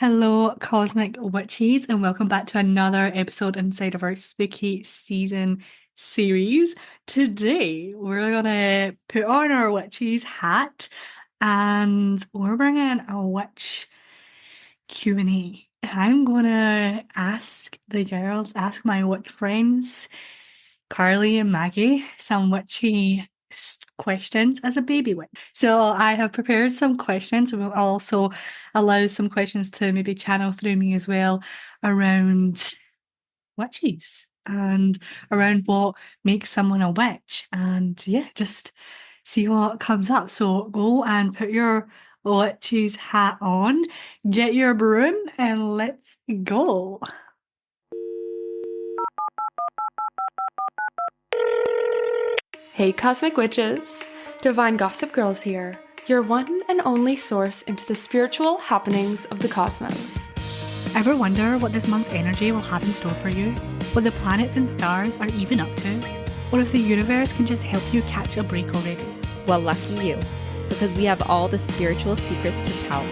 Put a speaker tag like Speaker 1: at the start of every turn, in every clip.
Speaker 1: Hello, Cosmic Witches, and welcome back to another episode inside of our spooky season series. Today, we're gonna put on our witches hat and we're bringing a witch Q&A. I'm gonna ask the girls, ask my witch friends, Carly and Maggie, some witchy questions as a baby witch. So I have prepared some questions. We'll also allow some questions to maybe channel through me as well around witches and around what makes someone a witch. And yeah, just see what comes up. So go and put your witch's hat on, get your broom, and let's go.
Speaker 2: Hey Cosmic Witches! Divine Gossip Girls here, your one and only source into the spiritual happenings of the cosmos.
Speaker 1: Ever wonder what this month's energy will have in store for you? What the planets and stars are even up to? Or if the universe can just help you catch a break already?
Speaker 3: Well, lucky you, because we have all the spiritual secrets to tell.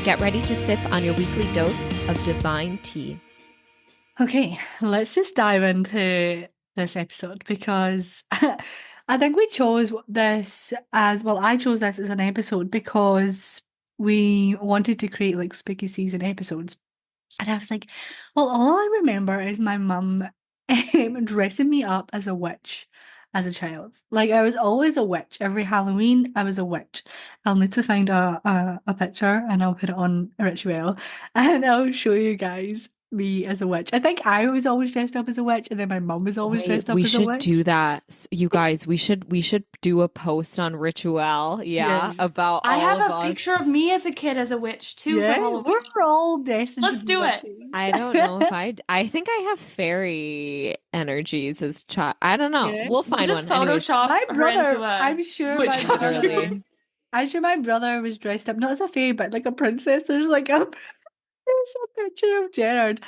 Speaker 3: Get ready to sip on your weekly dose of divine tea.
Speaker 1: Okay, let's just dive into this episode because I think we chose this as well. I chose this as an episode because we wanted to create like spooky season episodes. And I was like, well, all I remember is my mum dressing me up as a witch as a child. Like I was always a witch. Every Halloween, I was a witch. I'll need to find a picture and I'll put it on a ritual and I'll show you guys me as a witch. I think I was always dressed up as a witch, and then my mum was always
Speaker 3: Wait,
Speaker 1: dressed up
Speaker 3: we
Speaker 1: as a
Speaker 3: should
Speaker 1: witch.
Speaker 3: do that. You guys, we should do a post on Ritual,
Speaker 1: Yeah.
Speaker 3: about
Speaker 2: I
Speaker 3: all
Speaker 2: have
Speaker 3: of
Speaker 2: a
Speaker 3: us.
Speaker 2: picture of me as a kid as a witch too for
Speaker 1: Yeah,
Speaker 2: Halloween.
Speaker 1: we're all destined
Speaker 2: Let's
Speaker 1: to be
Speaker 2: do it.
Speaker 1: witches.
Speaker 3: I don't know if I think I have fairy energies as child. I don't know.
Speaker 1: Yeah.
Speaker 3: We'll find
Speaker 2: Just
Speaker 3: one. Anyways.
Speaker 2: Photoshop
Speaker 1: My
Speaker 2: her
Speaker 1: brother,
Speaker 2: into a
Speaker 1: I'm sure
Speaker 2: witch
Speaker 1: my
Speaker 2: costume.
Speaker 3: Literally.
Speaker 1: I'm sure my brother was dressed up not as a fairy, but like a princess. There's like a there's a picture of Gerard.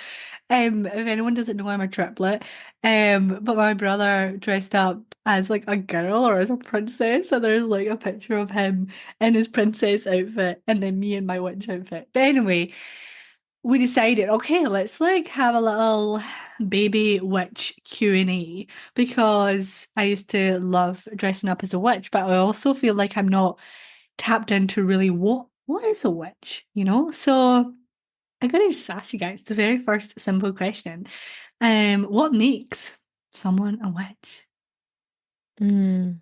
Speaker 1: If anyone doesn't know, I'm a triplet. But my brother dressed up as like a girl or as a princess, so there's like a picture of him in his princess outfit, and then me in my witch outfit. But anyway, we decided, okay, let's like have a little baby witch Q&A because I used to love dressing up as a witch, but I also feel like I'm not tapped into really what is a witch, you know? So I'm gonna just ask you guys the very first simple question. What makes someone a witch?
Speaker 3: Mm.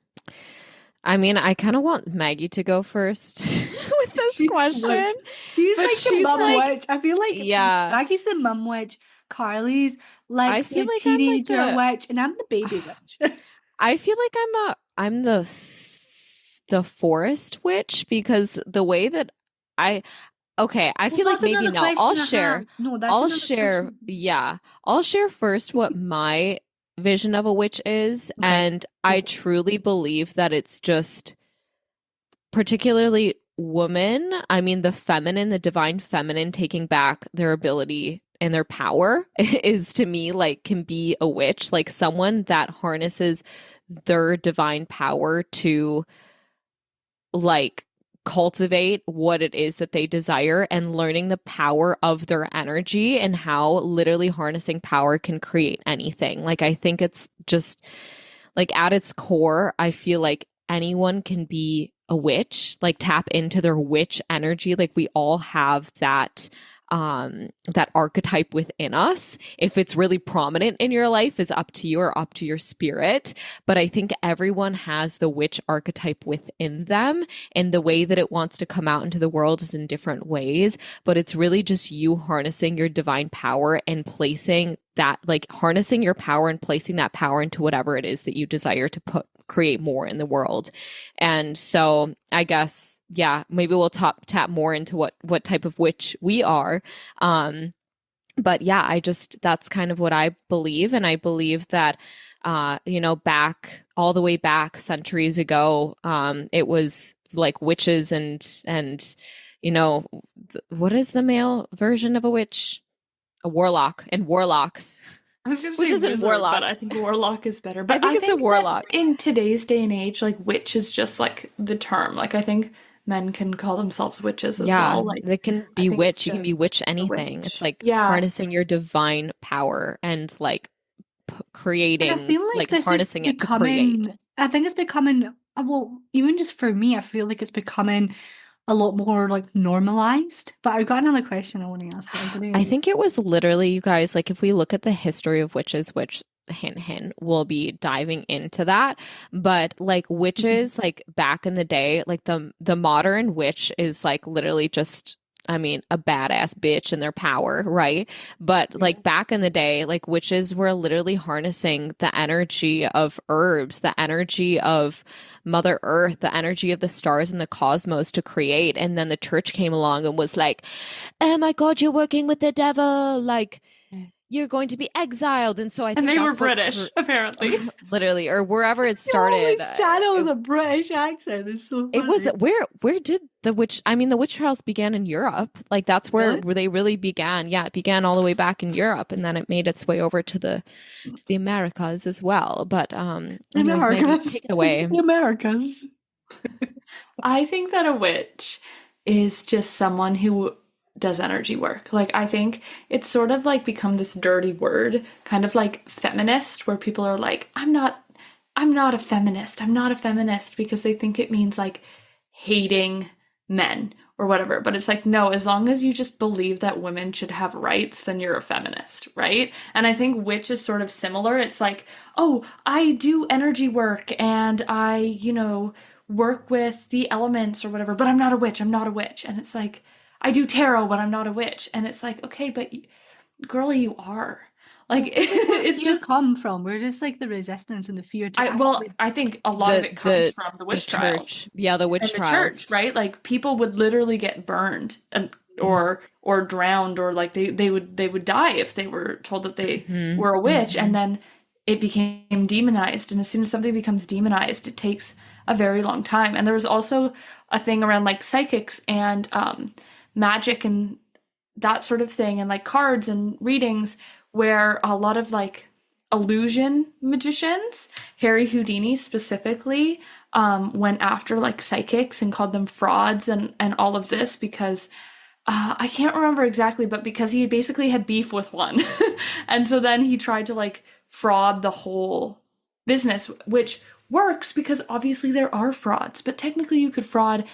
Speaker 3: I mean, I kind of want Maggie to go first with this
Speaker 1: She's
Speaker 3: question.
Speaker 1: witch. She's
Speaker 3: But
Speaker 1: like the
Speaker 3: she's
Speaker 1: mum
Speaker 3: like,
Speaker 1: witch. I feel like
Speaker 3: yeah.
Speaker 1: Maggie's the mum witch, Carly's
Speaker 3: I
Speaker 1: like
Speaker 3: feel
Speaker 1: the
Speaker 3: like I'm like
Speaker 1: teenager
Speaker 3: the
Speaker 1: witch, and I'm the baby witch.
Speaker 3: I feel like I'm the forest witch because the way that I okay, I
Speaker 1: Well,
Speaker 3: feel like
Speaker 1: that's
Speaker 3: maybe
Speaker 1: another
Speaker 3: now I'll
Speaker 1: question I
Speaker 3: share.
Speaker 1: have. No, that's
Speaker 3: I'll
Speaker 1: another
Speaker 3: share,
Speaker 1: question.
Speaker 3: yeah. I'll share first what my vision of a witch is,
Speaker 1: Okay.
Speaker 3: and I truly believe that it's just particularly women. I mean, the feminine, the divine feminine taking back their ability and their power is to me like can be a witch, like someone that harnesses their divine power to like cultivate what it is that they desire and learning the power of their energy and how literally harnessing power can create anything. Like, I think it's just like at its core, I feel like anyone can be a witch, like tap into their witch energy. Like, we all have that archetype within us. If it's really prominent in your life is up to you or up to your spirit, but I think everyone has the witch archetype within them, and the way that it wants to come out into the world is in different ways, but it's really just you harnessing your divine power and placing that, like harnessing your power and placing that power into whatever it is that you desire to create more in the world. And so I guess, yeah, maybe we'll tap more into what type of witch we are. But yeah, that's kind of what I believe. And I believe that, back all the way back centuries ago, it was like witches and, what is the male version of a witch? A warlock and warlocks.
Speaker 2: I was gonna say
Speaker 3: Which isn't
Speaker 2: wizard,
Speaker 3: warlock.
Speaker 2: but I think warlock is better. But
Speaker 3: I think it's a
Speaker 2: that
Speaker 3: warlock.
Speaker 2: in today's day and age, like witch is just like the term. Like I think men can call themselves witches as
Speaker 3: Yeah,
Speaker 2: well. Like,
Speaker 3: they can
Speaker 2: I
Speaker 3: be
Speaker 2: think it's
Speaker 3: witch. You can be
Speaker 2: just
Speaker 3: witch
Speaker 2: a
Speaker 3: anything. It's
Speaker 2: witch.
Speaker 3: like
Speaker 2: Yeah.
Speaker 3: harnessing your divine power and like
Speaker 1: And I
Speaker 3: creating,
Speaker 1: feel like
Speaker 3: like
Speaker 1: this is
Speaker 3: harnessing it to create.
Speaker 1: becoming, I think it's becoming, well, even just for me, I feel like it's becoming a lot more like normalized. But I've got another question I want to ask
Speaker 3: I
Speaker 1: everybody.
Speaker 3: think it was literally, you guys, like if we look at the history of witches, which hint hint, we'll be diving into that. But like witches, like back in the day, like the modern witch is like literally just, I mean, a badass bitch in their power, right? But
Speaker 1: Yeah.
Speaker 3: like back in the day, like witches were literally harnessing the energy of herbs, the energy of Mother Earth, the energy of the stars and the cosmos to create. And then the church came along and was like, oh my God, you're working with the devil. Like,
Speaker 1: Yeah.
Speaker 3: you're going to be exiled. And so I
Speaker 2: And
Speaker 3: think
Speaker 2: they were
Speaker 3: that's what
Speaker 2: British, apparently.
Speaker 3: literally, or wherever it
Speaker 1: He
Speaker 3: started.
Speaker 1: always channels a British accent. It's so
Speaker 3: It was
Speaker 1: funny.
Speaker 3: where did the witch, I mean, the witch trials began in Europe. Like that's
Speaker 1: Really?
Speaker 3: where they really began. Yeah, it began all the way back in Europe and then it made its way over to the Americas as well. But
Speaker 1: The
Speaker 3: anyways, Maggie,
Speaker 1: Americas.
Speaker 3: take it away.
Speaker 1: The Americas.
Speaker 2: I think that a witch is just someone who does energy work. Like, I think it's sort of like become this dirty word, kind of like feminist, where people are like, I'm not a feminist. I'm not a feminist because they think it means like hating men or whatever. But it's like, no, as long as you just believe that women should have rights, then you're a feminist, right? And I think witch is sort of similar. It's like, oh, I do energy work and I, work with the elements or whatever, but I'm not a witch. I'm not a witch. And it's like, I do tarot, but I'm not a witch. And it's like, okay, but girlie, you are. Like, it's
Speaker 1: Fear
Speaker 2: just,
Speaker 1: come from? We're just like the resistance and the fear to actually.
Speaker 2: I think a lot of
Speaker 3: The
Speaker 2: it comes
Speaker 3: the
Speaker 2: from the
Speaker 3: the
Speaker 2: witch
Speaker 3: church.
Speaker 2: trials
Speaker 3: Yeah, the
Speaker 2: and
Speaker 3: witch
Speaker 2: the
Speaker 3: trials.
Speaker 2: church, right? Like people would literally get burned and or drowned or like they would die if they were told that they
Speaker 3: Hmm.
Speaker 2: were a witch, and
Speaker 3: Hmm.
Speaker 2: then it became demonized. And as soon as something becomes demonized, it takes a very long time. And there was also a thing around like psychics and magic and that sort of thing, and like cards and readings, where a lot of like illusion magicians, Harry Houdini specifically, went after like psychics and called them frauds and all of this because I can't remember exactly, but because he basically had beef with one. And so then he tried to like fraud the whole business, which works because obviously there are frauds, but technically you could fraud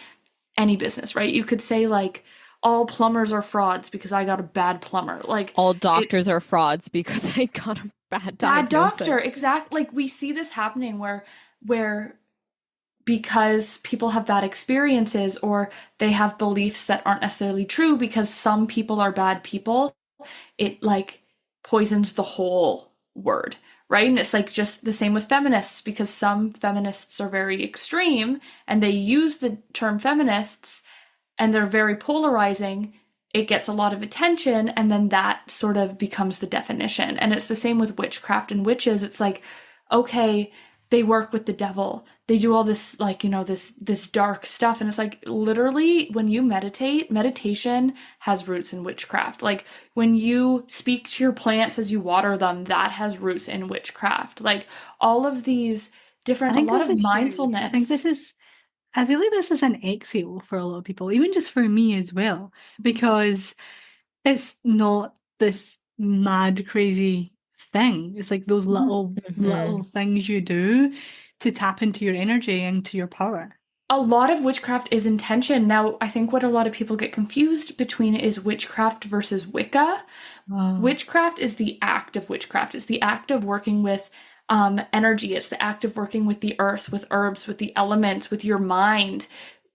Speaker 2: any business, right? You could say like all plumbers are frauds because I got a bad plumber. Like
Speaker 3: All
Speaker 2: it
Speaker 3: doctors are frauds because I got a bad
Speaker 2: bad doctor,
Speaker 3: diagnosis.
Speaker 2: exactly. Like we see this happening where because people have bad experiences or they have beliefs that aren't necessarily true because some people are bad people, it like poisons the whole word, right? And it's like just the same with feminists because some feminists are very extreme and they use the term feminists and they're very polarizing. It gets a lot of attention and then that sort of becomes the definition. And it's the same with witchcraft and witches. It's like, okay, they work with the devil. They do all this like, this dark stuff, and it's like literally when you meditate, meditation has roots in witchcraft. Like when you speak to your plants as you water them, that has roots in witchcraft. Like all of these
Speaker 1: I
Speaker 2: different, a
Speaker 1: think
Speaker 2: lot
Speaker 1: this
Speaker 2: of
Speaker 1: is huge. I think this
Speaker 2: mindfulness.
Speaker 1: is. I feel like this is an exhale for a lot of people, even just for me as well, because it's not this mad, crazy thing. It's like those little
Speaker 3: Hmm.
Speaker 1: things you do to tap into your energy and to your power.
Speaker 2: A lot of witchcraft is intention. Now, I think what a lot of people get confused between is witchcraft versus Wicca.
Speaker 1: Oh.
Speaker 2: Witchcraft is the act of witchcraft. It's the act of working with energy. It's the act of working with the earth, with herbs, with the elements, with your mind.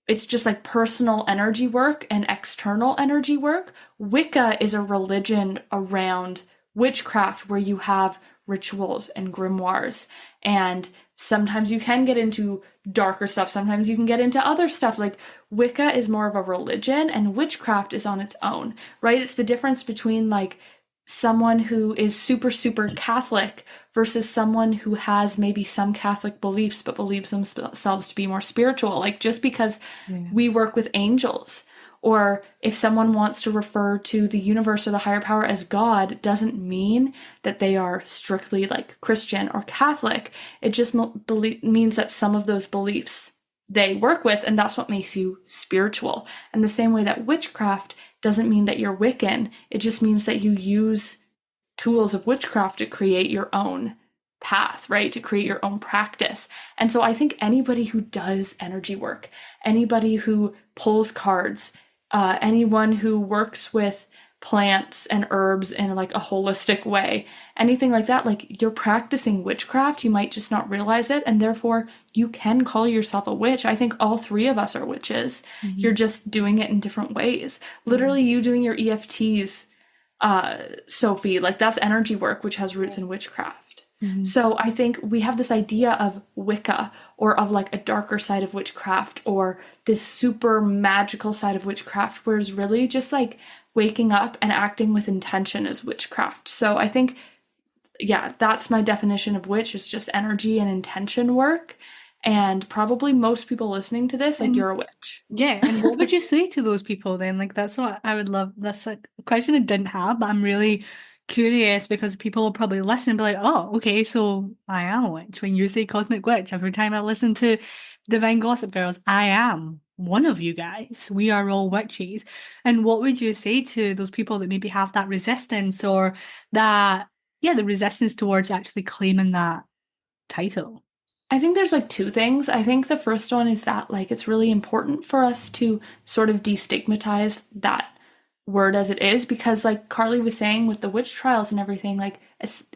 Speaker 2: It's just like personal energy work and external energy work. Wicca is a religion around witchcraft where you have rituals and grimoires. And sometimes you can get into darker stuff, sometimes you can get into other stuff. Like Wicca is more of a religion and witchcraft is on its own, right? It's the difference between like someone who is super, super Catholic versus someone who has maybe some Catholic beliefs but believes themselves to be more spiritual. Like just because
Speaker 1: Yeah.
Speaker 2: we work with angels, or if someone wants to refer to the universe or the higher power as God, doesn't mean that they are strictly like Christian or Catholic. It just means that some of those beliefs they work with, and that's what makes you spiritual. And the same way that witchcraft doesn't mean that you're Wiccan, it just means that you use tools of witchcraft to create your own path, right? To create your own practice. And so I think anybody who does energy work, anybody who pulls cards, anyone who works with plants and herbs in like a holistic way, anything like that, like you're practicing witchcraft, you might just not realize it, and therefore you can call yourself a witch. I think all three of us are witches. You're just doing it in different ways. Literally, you doing your EFTs, Sophie, like that's energy work, which has roots in witchcraft. So I think we have this idea of Wicca, or of like a darker side of witchcraft, or this super magical side of witchcraft, whereas really just like waking up and acting with intention is witchcraft. So I think, yeah, that's my definition of witch, is just energy and intention work. And probably most people listening to this, like, you're a witch.
Speaker 1: Yeah, and what would you say to those people then? Like, that's what I would love. That's a question I didn't have, but I'm really curious because people will probably listen and be like, oh, okay, so I am a witch. When you say cosmic witch, every time I listen to Divine Gossip Girls, I am one of you guys. We are all witches. And what would you say to those people that maybe have that resistance, or that, yeah, the resistance towards actually claiming that title?
Speaker 2: I think there's like two things. I think the first one is that like it's really important for us to sort of destigmatize that word as it is, because like Carly was saying with the witch trials and everything, like,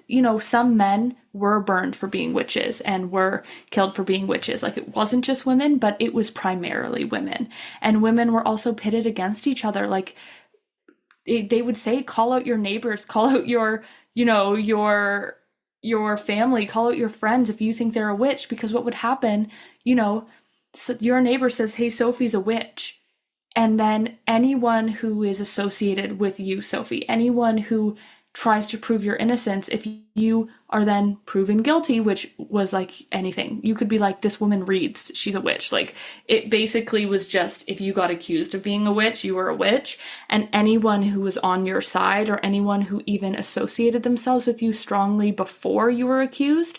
Speaker 2: you know, some men were burned for being witches and were killed for being witches. Like, it wasn't just women, but it was primarily women. And women were also pitted against each other. Like, they would say, call out your neighbors, call out your, you know, your family, call out your friends if you think they're a witch, because what would happen, you know, so your neighbor says, hey, Sophie's a witch. And then anyone who is associated with you, Sophie, anyone who tries to prove your innocence, if you are then proven guilty, which was like anything, you could be like, this woman reads, she's a witch. Like, it basically was just, if you got accused of being a witch, you were a witch. And anyone who was on your side, or anyone who even associated themselves with you strongly before you were accused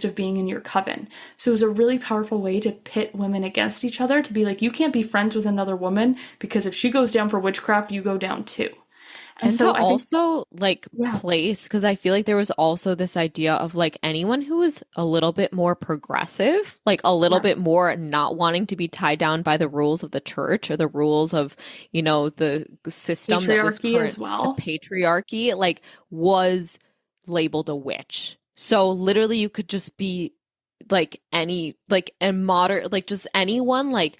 Speaker 2: of being in your coven. So it was a really powerful way to pit women against each other, to be like, you can't be friends with another woman, because if she goes down for witchcraft, you go down too.
Speaker 3: And
Speaker 2: so
Speaker 3: to
Speaker 2: I think,
Speaker 3: also like place, because I feel like there was also this idea of like anyone who was a little bit more progressive, like a little bit more not wanting to be tied down by the rules of the church, or the rules of, you know, the system that was
Speaker 2: patriarchy as well.
Speaker 3: the patriarchy, like, was labeled a witch. So literally you could just be like any, like a modern, like just anyone, like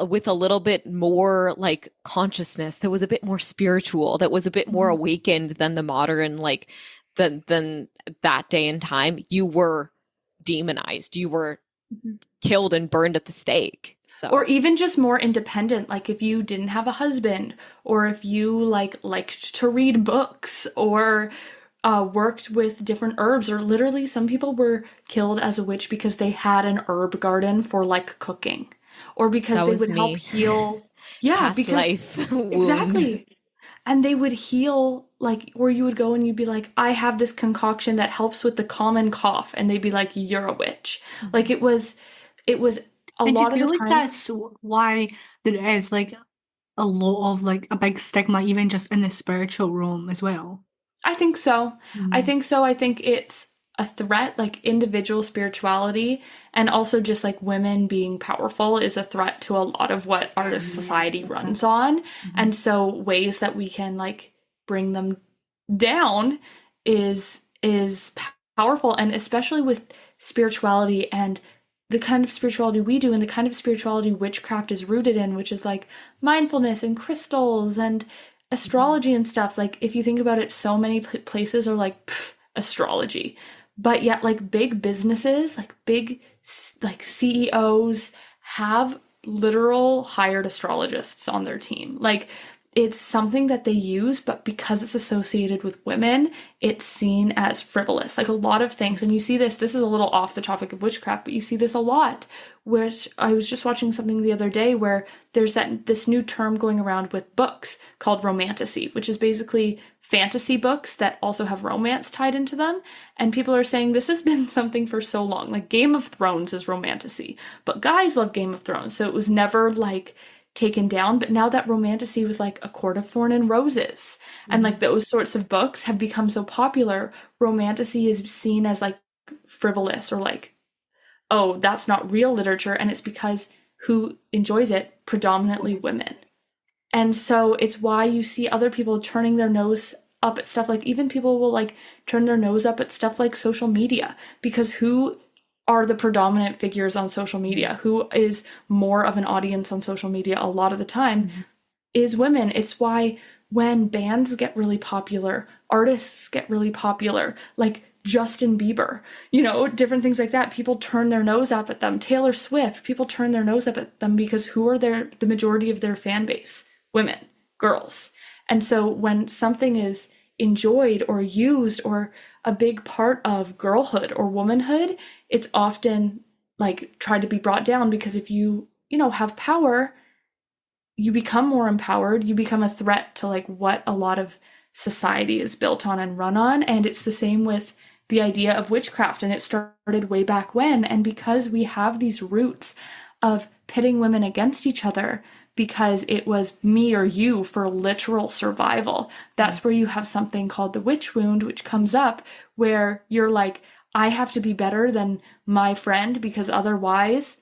Speaker 3: with a little bit more like consciousness, that was a bit more spiritual, that was a bit more awakened than the modern, like than that day and time, you were demonized, you were killed and burned at the stake. So,
Speaker 2: or even just more independent, like if you didn't have a husband, or if you liked to read books, or worked with different herbs, or literally some people were killed as a witch because they had an herb garden for like cooking, or because they would help heal. Yeah,
Speaker 3: past
Speaker 2: because
Speaker 3: life wound.
Speaker 2: Exactly. And they would heal, like, or you would go and you'd be like, I have this concoction that helps with the common cough, and they'd be like, you're a witch. Like, it was a
Speaker 1: And
Speaker 2: lot
Speaker 1: do you
Speaker 2: of
Speaker 1: feel
Speaker 2: the
Speaker 1: like
Speaker 2: time.
Speaker 1: that's why there is like a lot of like a big stigma, even just in the spiritual realm as well?
Speaker 2: I think so. I think so. I think it's a threat, like individual spirituality, and also just like women being powerful is a threat to a lot of what our society runs on. And so ways that we can like bring them down is powerful, and especially with spirituality and the kind of spirituality we do, and the kind of spirituality witchcraft is rooted in, which is like mindfulness and crystals and astrology and stuff. Like, if you think about it, so many places are like, astrology, but yet like big businesses, like big like CEOs have literal hired astrologists on their team. Like, it's something that they use, but because it's associated with women, it's seen as frivolous. Like a lot of things, and you see this is a little off the topic of witchcraft, but you see this a lot. Which I was just watching something the other day where there's this new term going around with books called romantasy, which is basically fantasy books that also have romance tied into them. And people are saying this has been something for so long. Like Game of Thrones is romantasy, but guys love Game of Thrones, so it was never like taken down. But now that romantasy with like A Court of Thorn and Roses and like those sorts of books have become so popular, romantasy is seen as like frivolous or like, oh, that's not real literature. And it's because who enjoys it? Predominantly women. And so it's why you see other people turning their nose up at stuff like, even people will like turn their nose up at stuff like social media, because who are the predominant figures on social media? Who is more of an audience on social media a lot of the time is women. It's why when bands get really popular, artists get really popular, like Justin Bieber, you know, different things like that, people turn their nose up at them. Taylor Swift, people turn their nose up at them because who are the majority of their fan base? Women, girls. And so when something is enjoyed or used or a big part of girlhood or womanhood, it's often like tried to be brought down, because if you have power, you become more empowered, you become a threat to like what a lot of society is built on and run on. And it's the same with the idea of witchcraft, and it started way back when. And because we have these roots of pitting women against each other, because it was me or you for literal survival, that's where you have something called the witch wound, which comes up where you're like, I have to be better than my friend because otherwise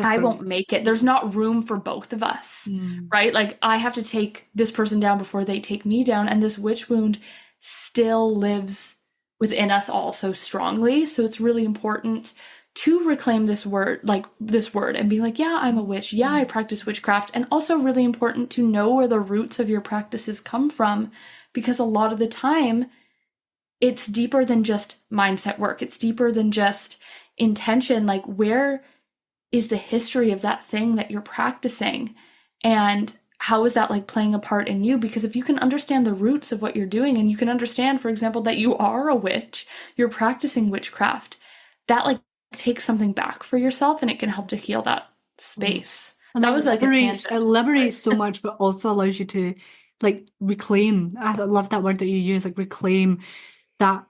Speaker 2: I won't make it. There's not room for both of us, right? Like I have to take this person down before they take me down. And this witch wound still lives within us all so strongly. So it's really important to reclaim this word and be like, yeah, I'm a witch. Yeah, I practice witchcraft. And also really important to know where the roots of your practices come from, because a lot of the time it's deeper than just mindset work. It's deeper than just intention. Like where is the history of that thing that you're practicing? And how is that like playing a part in you? Because if you can understand the roots of what you're doing, and you can understand, for example, that you are a witch, you're practicing witchcraft, that like takes something back for yourself, and it can help to heal that space.
Speaker 1: And
Speaker 2: that was like
Speaker 1: it liberates so much, but also allows you to like reclaim. I love that word that you use, like reclaim that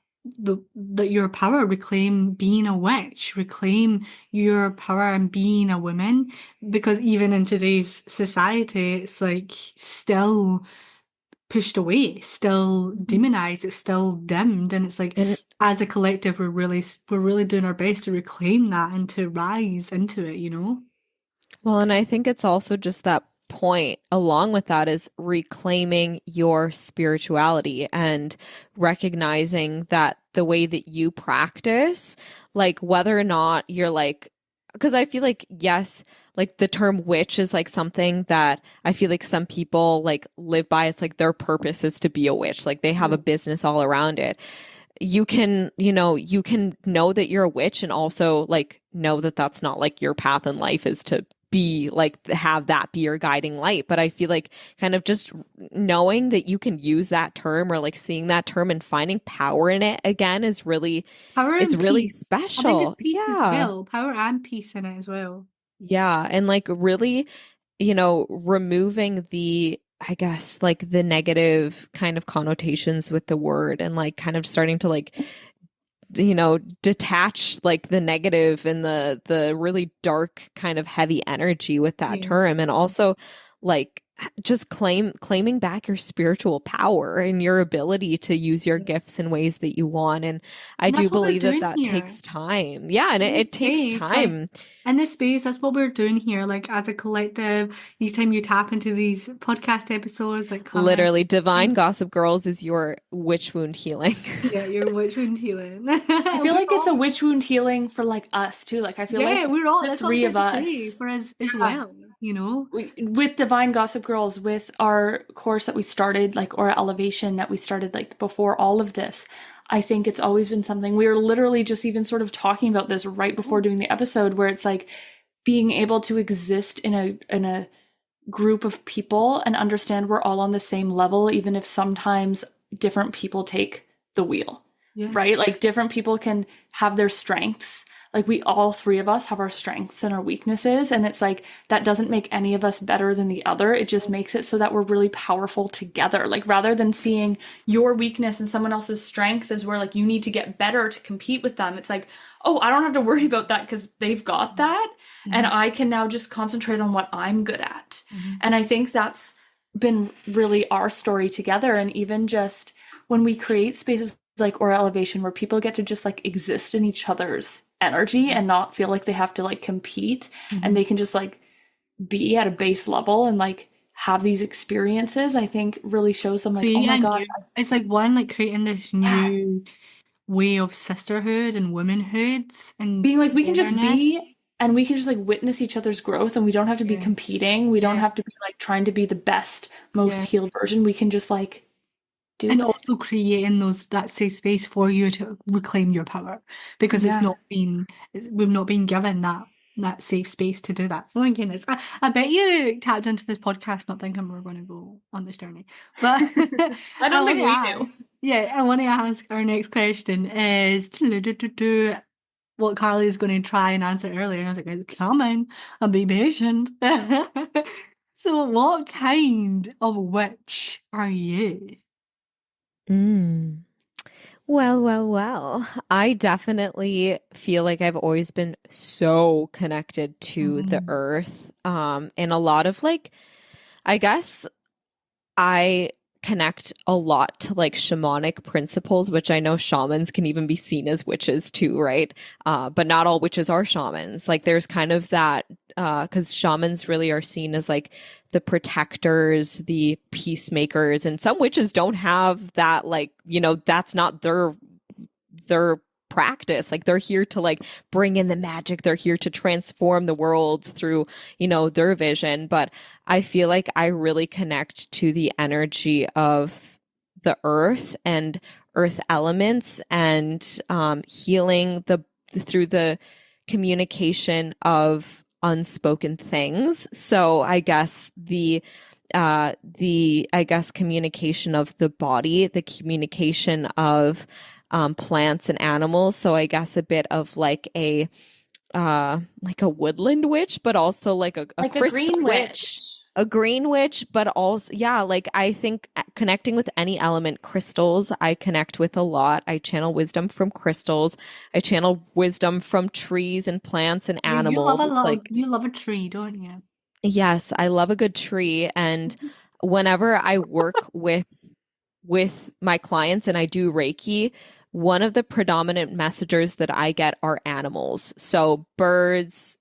Speaker 1: your power, reclaim being a witch, reclaim your power and being a woman. Because even in today's society, it's like still pushed away, still demonized, it's still dimmed, and it's like as a collective we're really doing our best to reclaim that and to rise into it, you know?
Speaker 3: Well, and I think it's also just that point along with that is reclaiming your spirituality and recognizing that the way that you practice, like whether or not you're like, because I feel like, yes, like the term witch is like something that I feel like some people like live by. It's like their purpose is to be a witch. Like they have a business all around it. You can know that you're a witch and also like know that that's not like your path in life is to be like have that be your guiding light. But I feel like kind of just knowing that you can use that term or like seeing that term and finding power in it again is really really special.
Speaker 1: I think it's peace as well. Power and peace in it as well.
Speaker 3: Yeah. And like really, removing the, I guess, like the negative kind of connotations with the word and like kind of starting to like, detach like the negative and the really dark kind of heavy energy with that term. And also like just claiming back your spiritual power and your ability to use your gifts in ways that you want. And I do believe that takes time. Yeah. And it takes time.
Speaker 1: Like, in this space, that's what we're doing here. Like as a collective, each time you tap into these podcast episodes, like
Speaker 3: literally Divine Gossip Girls is your witch wound healing.
Speaker 1: Yeah, your witch wound healing.
Speaker 2: I feel like it's a witch wound healing for like us too. Like I feel like
Speaker 1: we're all
Speaker 2: the three of us
Speaker 1: for us as well.
Speaker 2: With Divine Gossip Girls, with our course that we started, like, or elevation that we started, like, before all of this, I think it's always been something. We were literally just even sort of talking about this right before doing the episode, where it's like being able to exist in a group of people and understand we're all on the same level, even if sometimes different people take the wheel,
Speaker 1: Yeah.
Speaker 2: right? Like different people can have their strengths. Like we all three of us have our strengths and our weaknesses. And it's like that doesn't make any of us better than the other. It just makes it so that we're really powerful together. Like rather than seeing your weakness and someone else's strength as where like you need to get better to compete with them, it's like, oh, I don't have to worry about that because they've got that. And I can now just concentrate on what I'm good at. And I think that's been really our story together. And even just when we create spaces like Aura Elevation where people get to just like exist in each other's energy and not feel like they have to like compete and they can just like be at a base level and like have these experiences, I think really shows them like, oh my gosh,
Speaker 1: It's like one, like creating this new way of sisterhood and womanhoods and
Speaker 2: being like we can just
Speaker 1: togetherness.
Speaker 2: be and we can just like witness each other's growth and we don't have to be
Speaker 1: Yeah.
Speaker 2: competing. We don't
Speaker 1: Yeah.
Speaker 2: have to be like trying to be the best, most
Speaker 1: Yeah.
Speaker 2: healed version. We can just like do
Speaker 1: And
Speaker 2: it.
Speaker 1: also creating that safe space for you to reclaim your power because
Speaker 2: Yeah.
Speaker 1: we've not been given that safe space to do that. Oh my goodness. I bet you tapped into this podcast not thinking we're going to go on this journey. But
Speaker 2: I
Speaker 1: I
Speaker 2: don't
Speaker 1: want
Speaker 2: think
Speaker 1: to
Speaker 2: we knew.
Speaker 1: ask, yeah, I want to ask our next question is what Carly is going to try and answer earlier. And I was like, it's coming. I'll be patient. So what kind of witch are you?
Speaker 3: Mm. Well, well, well. I definitely feel like I've always been so connected to the
Speaker 1: Mhm.
Speaker 3: earth. And a lot of like, I guess I connect a lot to like shamanic principles, which I know shamans can even be seen as witches too, right? But not all witches are shamans. Like there's kind of that, because shamans really are seen as like the protectors, the peacemakers, and some witches don't have that, like, that's not their practice. Like they're here to like bring in the magic. They're here to transform the world through, their vision. But I feel like I really connect to the energy of the earth and earth elements and healing through the communication of unspoken things. So I guess the I guess communication of the body, the communication of plants and animals. So I guess a bit of like a woodland witch, but also like a
Speaker 2: Like a
Speaker 3: crystal
Speaker 2: green
Speaker 3: witch,
Speaker 2: witch.
Speaker 3: a green witch, but also, yeah, like I think connecting with any element, crystals, I connect with a lot. I channel wisdom from crystals. I channel wisdom from trees and plants and
Speaker 1: Yeah, you love
Speaker 3: animals. Like,
Speaker 1: you love a tree, don't you?
Speaker 3: yes, I love a good tree. And whenever I work with my clients and I do Reiki, one of the predominant messengers that I get are animals. So birds,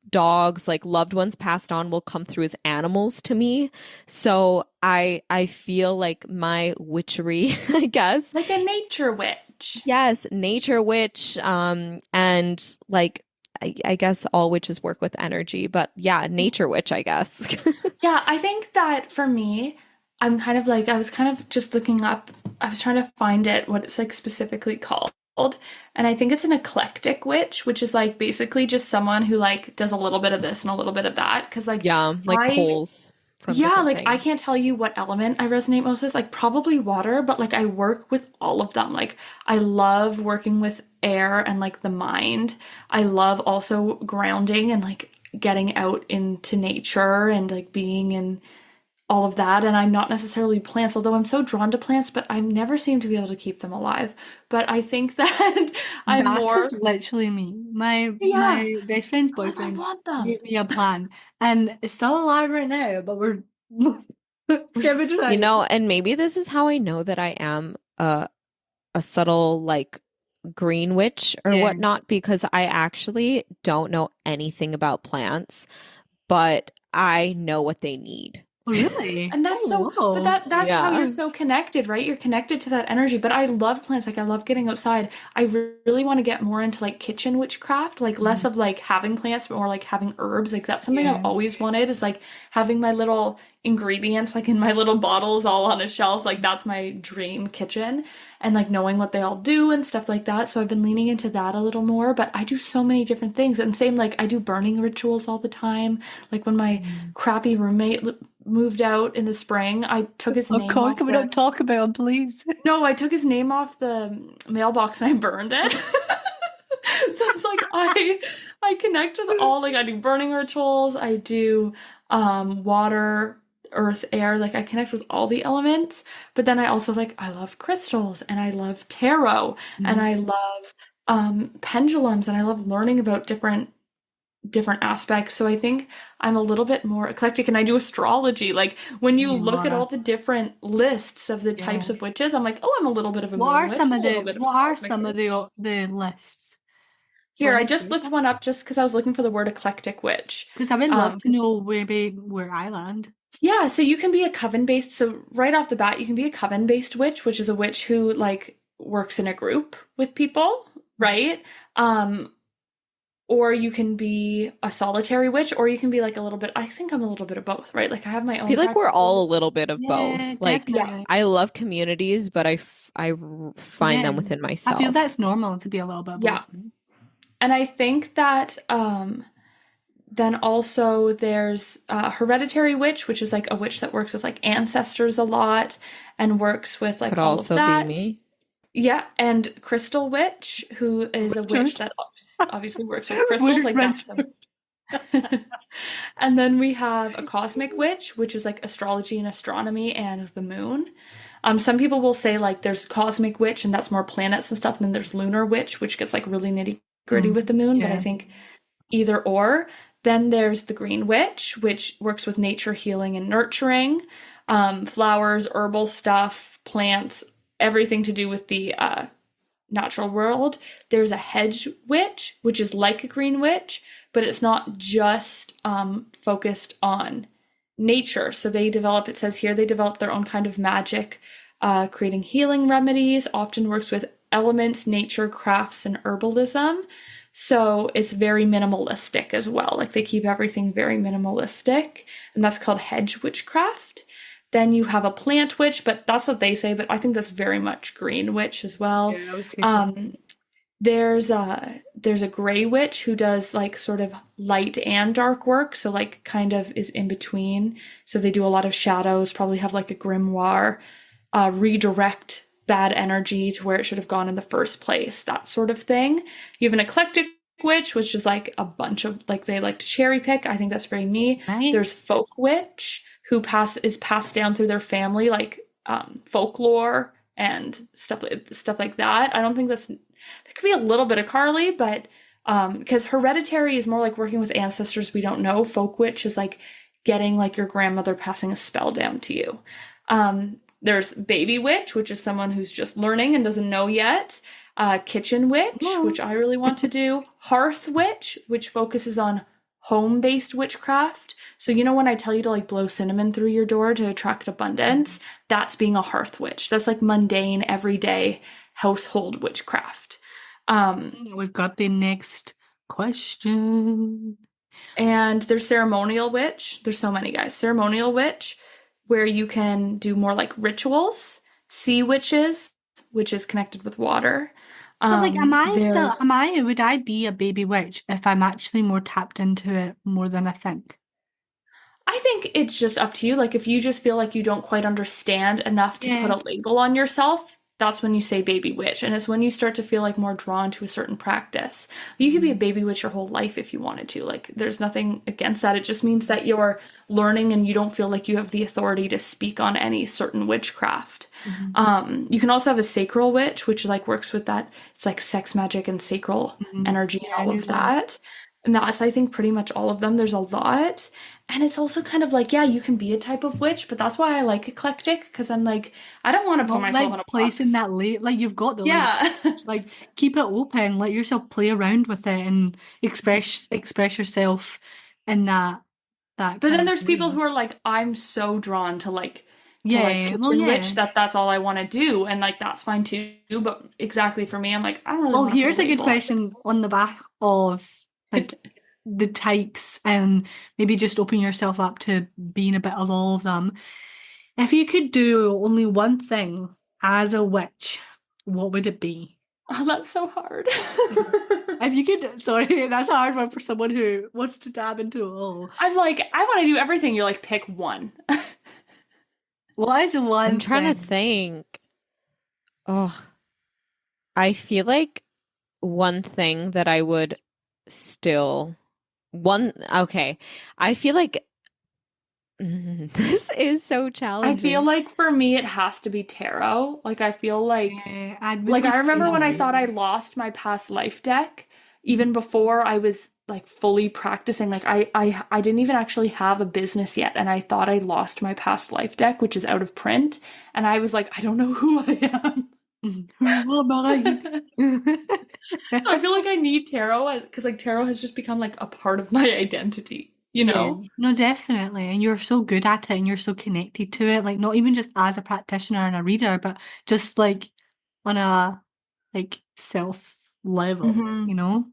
Speaker 3: dogs, like loved ones passed on will come through as animals to me. So I feel like my witchery, I guess.
Speaker 2: Like a nature witch.
Speaker 3: Yes, nature witch, and like I guess all witches work with energy, but yeah, nature witch, I guess.
Speaker 2: Yeah, I think that for me, I'm kind of like, I was kind of just looking up, I was trying to find it, what it's like specifically called. And I think it's an eclectic witch, which is like basically just someone who like does a little bit of this and a little bit of that. Cause like
Speaker 3: Yeah, like
Speaker 2: I,
Speaker 3: pulls from
Speaker 2: yeah,
Speaker 3: different
Speaker 2: like I
Speaker 3: things.
Speaker 2: can't tell you what element I resonate most with, like probably water, but like I work with all of them. Like I love working with air and like the mind. I love also grounding and like getting out into nature and like being in all of that. And I'm not necessarily plants, although I'm so drawn to plants, but I never seem to be able to keep them alive. But I think that I'm
Speaker 1: That is
Speaker 2: more,
Speaker 1: literally me. My
Speaker 2: yeah,
Speaker 1: best friend's
Speaker 2: I'm like, I
Speaker 1: boyfriend
Speaker 2: want them.
Speaker 1: gave me a plan, and it's still alive right now, but we're give it a try.
Speaker 3: And maybe this is how I know that I am a subtle like green witch or
Speaker 1: Yeah.
Speaker 3: whatnot, because I actually don't know anything about plants, but I know what they need.
Speaker 1: Oh, really?
Speaker 2: And that's so,
Speaker 1: Oh,
Speaker 2: but
Speaker 1: whoa.
Speaker 2: that's how you're
Speaker 3: Yeah.
Speaker 2: so connected, right? You're connected to that energy. But I love plants. Like I love getting outside. I really want to get more into like kitchen witchcraft, like less
Speaker 1: Mhm.
Speaker 2: of like having plants, but more like having herbs. Like that's something I've
Speaker 1: Yeah.
Speaker 2: always wanted is like having my little ingredients like in my little bottles all on a shelf. Like that's my dream kitchen and like knowing what they all do and stuff like that. So I've been leaning into that a little more, but I do so many different things. And same like I do burning rituals all the time. Like when my
Speaker 1: Mm.
Speaker 2: crappy roommate moved out in the spring, I took his
Speaker 1: Oh
Speaker 2: name
Speaker 1: God, can
Speaker 2: off
Speaker 1: we
Speaker 2: the
Speaker 1: not talk about him, please?
Speaker 2: no, I took his name off the mailbox and I burned it. So it's like I connect with all like I do burning rituals, I do water, earth, air, like I connect with all the elements, but then I also like I love crystals and I love tarot and I
Speaker 1: Mhm.
Speaker 2: love pendulums and I love learning about different aspects. So I think I'm a little bit more eclectic and I do astrology. Like when you
Speaker 1: You
Speaker 2: look at all
Speaker 1: are.
Speaker 2: the different lists of the
Speaker 1: Yeah.
Speaker 2: types of witches, I'm like, oh, I'm a little bit of a moon witch, I'm a little bit of a
Speaker 1: What are
Speaker 2: cosmic
Speaker 1: some of
Speaker 2: witch.
Speaker 1: the lists? Do you
Speaker 2: Here,
Speaker 1: want
Speaker 2: I
Speaker 1: to
Speaker 2: just
Speaker 1: share
Speaker 2: looked
Speaker 1: some?
Speaker 2: one up just because I was looking for the word eclectic witch.
Speaker 1: Because I would love to
Speaker 2: 'Cause
Speaker 1: know maybe where I land.
Speaker 2: yeah, so you can be a coven based. So right off the bat, you can be a coven based witch, which is a witch who like works in a group with people, right? Um, or you can be a solitary witch, or you can be like a little bit. I think I'm a little bit of both, right? Like I have my
Speaker 3: I
Speaker 2: own
Speaker 3: feel like we're all a
Speaker 2: practices.
Speaker 3: little bit of
Speaker 1: Yeah,
Speaker 3: both. Like,
Speaker 2: Yeah,
Speaker 1: definitely.
Speaker 3: I love communities, but find
Speaker 1: Yeah.
Speaker 3: them within
Speaker 1: I feel
Speaker 3: myself.
Speaker 1: that's normal to be a little bit of
Speaker 2: yeah,
Speaker 1: both. Right?
Speaker 2: and I think that then also there's hereditary witch, which is like a witch that works with like ancestors a lot and works with like
Speaker 3: Could
Speaker 2: all of
Speaker 3: also be
Speaker 2: that.
Speaker 3: me.
Speaker 2: Yeah, and Crystal Witch, who is a witch
Speaker 1: Richard.
Speaker 2: that obviously works with crystals, like that's a
Speaker 1: Richard.
Speaker 2: and then we have a cosmic witch, which is like astrology and astronomy and the moon. Some people will say like there's cosmic witch and that's more planets and stuff, and then there's lunar witch, which gets like really nitty gritty with
Speaker 1: Mm,
Speaker 2: the moon. But I
Speaker 1: yeah.
Speaker 2: think either or. Then there's the green witch, which works with nature healing and nurturing, flowers, herbal stuff, plants, everything to do with the natural world. There's a hedge witch, which is like a green witch, but it's not just focused on nature. So they develop, it says here, they develop their own kind of magic, creating healing remedies, often works with elements, nature, crafts, and herbalism. So it's very minimalistic as well. Like they keep everything very minimalistic, and that's called hedge witchcraft. Then you have a plant witch, but that's what they say, but I think that's very much green witch as well.
Speaker 1: Yeah, I would say so.
Speaker 2: Um, there's a gray witch who does like sort of light and dark work, so like kind of is in between. So they do a lot of shadows, probably have like a grimoire, redirect bad energy to where it should have gone in the first place, that sort of thing. You have an eclectic witch, which is like a bunch of like they like to cherry pick. I think that's very me.
Speaker 1: Right?
Speaker 2: There's folk witch who is passed down through their family, like folklore and stuff like that. I don't think that could be a little bit of Carly, but because hereditary is more like working with ancestors we don't know. Folk witch is like getting like your grandmother passing a spell down to you. There's baby witch, which is someone who's just learning and doesn't know yet. Kitchen witch,
Speaker 1: No.
Speaker 2: which I really want to do. Hearth witch, which focuses on home-based witchcraft. So you know when I tell you to like blow cinnamon through your door to attract abundance, that's being a hearth witch. That's like mundane, everyday household witchcraft.
Speaker 1: We've got the next question.
Speaker 2: And there's ceremonial witch. There's so many guys. Ceremonial witch, where you can do more like rituals. Sea witches, which is connected with water.
Speaker 1: But like,
Speaker 2: There's
Speaker 1: would I be a baby witch if I'm actually more tapped into it more than I think?
Speaker 2: I think it's just up to you. Like, if you just feel like you don't quite understand enough to put
Speaker 1: Yeah.
Speaker 2: a label on yourself, that's when you say baby witch. And it's when you start to feel like more drawn to a certain practice. You could be a baby witch your whole life if you wanted to. Like, there's nothing against that. It just means that you're learning and you don't feel like you have the authority to speak on any certain witchcraft.
Speaker 1: Mhm.
Speaker 2: You can also have a sacral witch, which like works with that. It's like sex magic and sacral
Speaker 1: Mhm.
Speaker 2: energy
Speaker 1: Yeah,
Speaker 2: and
Speaker 1: I
Speaker 2: all
Speaker 1: knew
Speaker 2: of
Speaker 1: that.
Speaker 2: that. And that's, I think, pretty much all of them. There's a lot. And it's also kind of like, yeah, you can be a type of witch, but that's why I like eclectic, because I'm like, I don't want to put
Speaker 1: Well,
Speaker 2: myself
Speaker 1: let's
Speaker 2: in a
Speaker 1: place in
Speaker 2: box.
Speaker 1: that late. Like you've got the label.
Speaker 2: Yeah.
Speaker 1: Like keep it open. Let yourself play around with it and express yourself in that
Speaker 2: But then
Speaker 1: kind of
Speaker 2: there's people
Speaker 1: way.
Speaker 2: who are like, I'm so drawn to like
Speaker 1: Yeah, well,
Speaker 2: kitchen witch
Speaker 1: yeah.
Speaker 2: that's all I want to do, and like that's fine too. But exactly for me, I'm like, I don't really
Speaker 1: Well,
Speaker 2: want to put a
Speaker 1: here's a good
Speaker 2: label on
Speaker 1: question on the back of like the types, and maybe just open yourself up to being a bit of all of them. If you could do only one thing as a witch, what would it be?
Speaker 2: Oh, that's so hard.
Speaker 1: If you could, sorry, that's a hard one for someone who wants to dab into it all.
Speaker 2: I'm like, I want to do everything. You're like, pick one.
Speaker 1: What is
Speaker 3: I'm
Speaker 1: one
Speaker 3: trying to
Speaker 1: thing?
Speaker 3: think. Oh, I feel like one thing that I would still okay. I feel like this is so
Speaker 2: I feel
Speaker 3: challenging.
Speaker 2: like for me, it has to be tarot. Like, I feel
Speaker 1: Yeah, I was
Speaker 2: like
Speaker 1: going
Speaker 2: I
Speaker 1: to say
Speaker 2: remember when I
Speaker 1: that.
Speaker 2: thought I lost my past life deck,
Speaker 1: Mhm.
Speaker 2: even before I was like fully practicing. Like I didn't even actually have a business yet, and I thought I lost my past life deck, which is out of print. And I was like, I don't know who I
Speaker 1: Who am
Speaker 2: am.
Speaker 1: I?
Speaker 2: So I feel like I need tarot because like tarot has just become like a part of my identity, you
Speaker 1: Yeah,
Speaker 2: know?
Speaker 1: no, definitely. And you're so good at it and you're so connected to it. Like not even just as a practitioner and a reader, but just like on a like self level,
Speaker 2: Hmm.
Speaker 1: you know?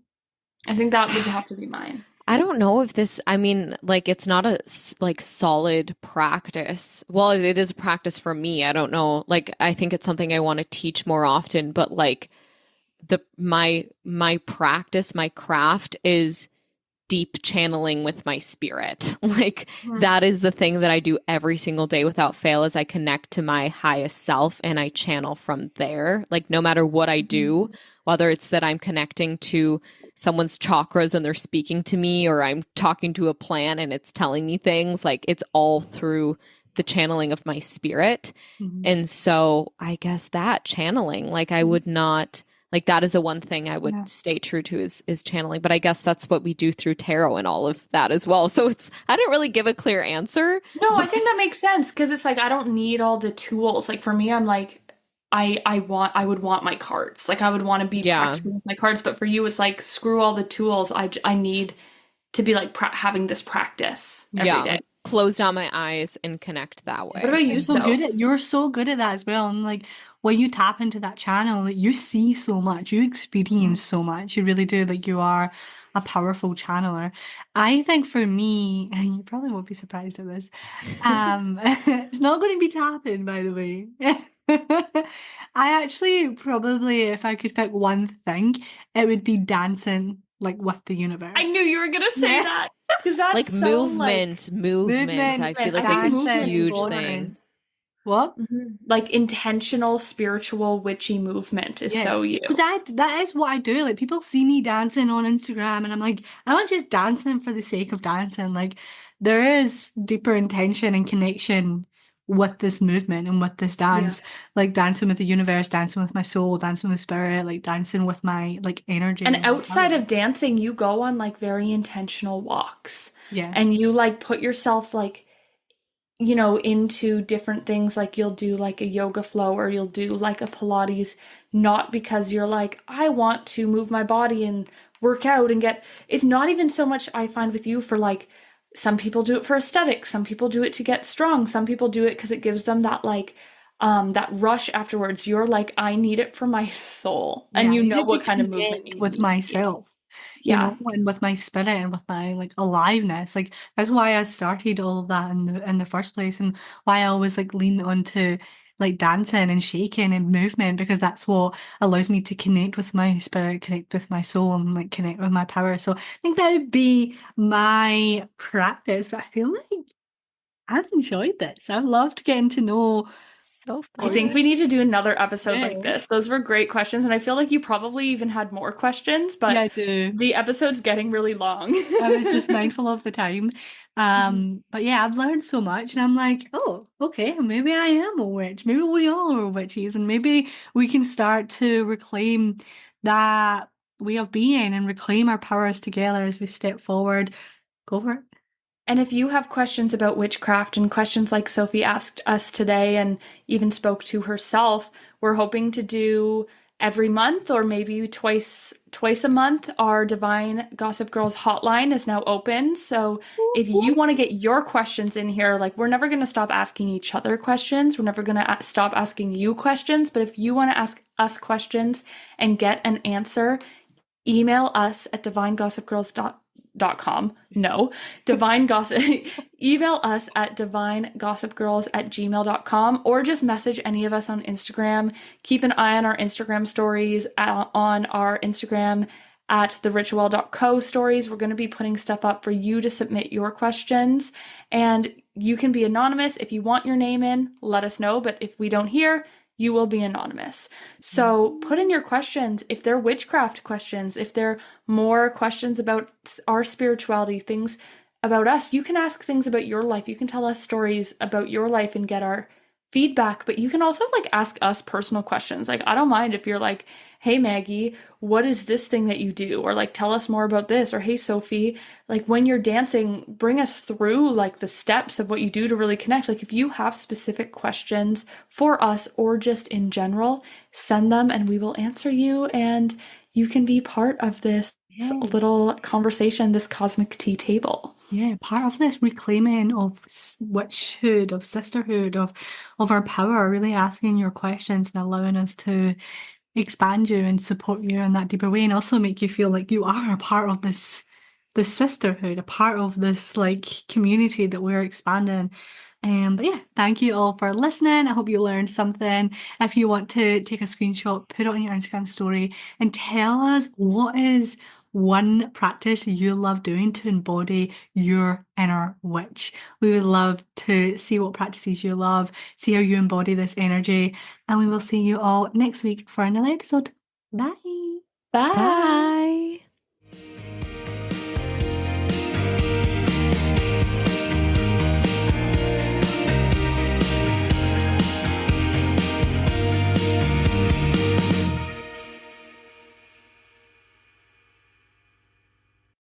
Speaker 2: I think that would have to be mine.
Speaker 3: I don't know if this, I mean, like it's not a like solid practice. Well, it is a practice for me. I don't know. Like I think it's something I want to teach more often, but like my practice, my craft is deep channeling with my spirit. Like
Speaker 2: Mhm.
Speaker 3: that is the thing that I do every single day without fail is I connect to my highest self and I channel from there. Like no matter what I do, whether it's that I'm connecting to someone's chakras and they're speaking to me or I'm talking to a plant and it's telling me things, like it's all through the channeling of my spirit.
Speaker 1: Mhm.
Speaker 3: And so I guess that channeling, like I
Speaker 1: Mhm.
Speaker 3: would not like that is the one thing I would
Speaker 1: Yeah.
Speaker 3: stay true to is channeling. But I guess that's what we do through tarot and all of that as well. So it's I didn't really give a clear answer,
Speaker 2: No, I
Speaker 3: but
Speaker 2: think that makes sense because it's like I don't need all the tools. Like for me, I'm like I would want my cards. Like I would want to be
Speaker 3: yeah,
Speaker 2: practicing with my cards, but for you it's like screw all the tools. I need to be like having this practice every
Speaker 3: yeah,
Speaker 2: day.
Speaker 3: like close down my eyes and connect that
Speaker 2: What
Speaker 3: way.
Speaker 2: about
Speaker 1: You're
Speaker 2: you,
Speaker 1: so good
Speaker 2: Soph?
Speaker 1: at you're so good at that as well. And like when you tap into that channel, like, you see so much, you experience so much. You really do. Like you are a powerful channeler. I think for me, and you probably won't be surprised at this, it's not going to be tapping, by the way. I actually probably, if I could pick one thing, it would be dancing like with the
Speaker 2: I
Speaker 1: universe.
Speaker 2: knew you were gonna say
Speaker 1: Yeah.
Speaker 2: that because that's
Speaker 3: Like
Speaker 2: so like
Speaker 3: movement. I
Speaker 1: Movement,
Speaker 3: feel
Speaker 2: movement. I
Speaker 3: like is
Speaker 2: think
Speaker 3: a
Speaker 2: movement
Speaker 1: dancing,
Speaker 2: is
Speaker 3: huge
Speaker 1: honoring.
Speaker 3: thing.
Speaker 2: yours.
Speaker 1: What?
Speaker 2: Like intentional, spiritual, witchy movement is
Speaker 1: Yeah,
Speaker 2: so
Speaker 1: because
Speaker 2: you.
Speaker 1: that is what I do. Like people see me dancing on Instagram, and I'm like, I'm not just dancing for the sake of dancing. Like there is deeper intention and connection with this movement and with this
Speaker 2: Yeah.
Speaker 1: dance. Like dancing with the universe, dancing with my soul, dancing with spirit, like dancing with my like energy
Speaker 2: And
Speaker 1: and my
Speaker 2: outside
Speaker 1: power.
Speaker 2: of dancing, you go on like very intentional walks
Speaker 1: Yeah.
Speaker 2: and you like put yourself like, into different things. Like you'll do like a yoga flow or you'll do like a Pilates, not because you're like, I want to move my body and work out and it's not even so much I find with you for like, some people do it for aesthetics, some people do it to get strong, some people do it because it gives them that like, that rush afterwards. You're like, I need it for my soul.
Speaker 1: Yeah,
Speaker 2: And
Speaker 1: I
Speaker 2: you know
Speaker 1: needed to
Speaker 2: what kind of movement
Speaker 1: connect
Speaker 2: you
Speaker 1: with
Speaker 2: need. Yeah.
Speaker 1: myself,
Speaker 2: Yeah.
Speaker 1: and with my spirit and with my like aliveness. Like that's why I started all of that in the first place, and why I always like lean onto like dancing and shaking and movement because that's what allows me to connect with my spirit, connect with my soul, and like connect with my power. So I think that would be my practice. But I feel like I've enjoyed this. I've loved getting to know
Speaker 3: So
Speaker 2: I
Speaker 1: what
Speaker 2: think
Speaker 3: fun.
Speaker 2: we need to do another episode like
Speaker 1: yeah.
Speaker 2: this. Those were great questions, and I feel like you probably even had more questions,
Speaker 1: Yeah,
Speaker 2: but
Speaker 1: I do.
Speaker 2: the episode's getting really long.
Speaker 1: I was just mindful of the time.
Speaker 2: Mhm.
Speaker 1: But yeah, I've learned so much, and I'm like, oh, okay, maybe I am a witch. Maybe we all are witches, and maybe we can start to reclaim that way of being and reclaim our powers together as we step forward. Go for it.
Speaker 2: And if you have questions about witchcraft and questions like Sophie asked us today and even spoke to herself, we're hoping to do every month or maybe twice a month, our Divine Gossip Girls hotline is now open. So if you want to get your questions in here, like we're never going to stop asking each other questions. We're never going to stop asking you questions. But if you want to ask us questions and get an answer, email us at divinegossipgirls.com. No, divine gossip. Email us at divinegossipgirls@gmail.com or just message any of us on Instagram. Keep an eye on our Instagram stories on our Instagram at theritual.co stories. We're going to be putting stuff up for you to submit your questions, and you can be anonymous. If you want your name in, let us know. But if we don't hear, you will be anonymous. So put in your questions. If they're witchcraft questions, if they're more questions about our spirituality, things about us, you can ask things about your life. You can tell us stories about your life and get our feedback, but you can also like ask us personal questions. Like, I don't mind if you're like, hey Maggie, what is this thing that you do? Or like, tell us more about this. Or hey Sophie, like when you're dancing, bring us through like the steps of what you do to really connect. Like if you have specific questions for us or just in general, send them and we will answer you, and you can be part of this little conversation, this cosmic tea table.
Speaker 1: Yeah, part of this reclaiming of witchhood, of sisterhood, of our power, really asking your questions and allowing us to expand you and support you in that deeper way, and also make you feel like you are a part of this sisterhood, a part of this like community that we're expanding. But yeah, thank you all for listening. I hope you learned something. If you want to take a screenshot, put it on your Instagram story and tell us what is one practice you love doing to embody your inner witch. We would love to see what practices you love, see how you embody this energy, and we will see you all next week for another episode. Bye.
Speaker 2: Bye.
Speaker 3: Bye.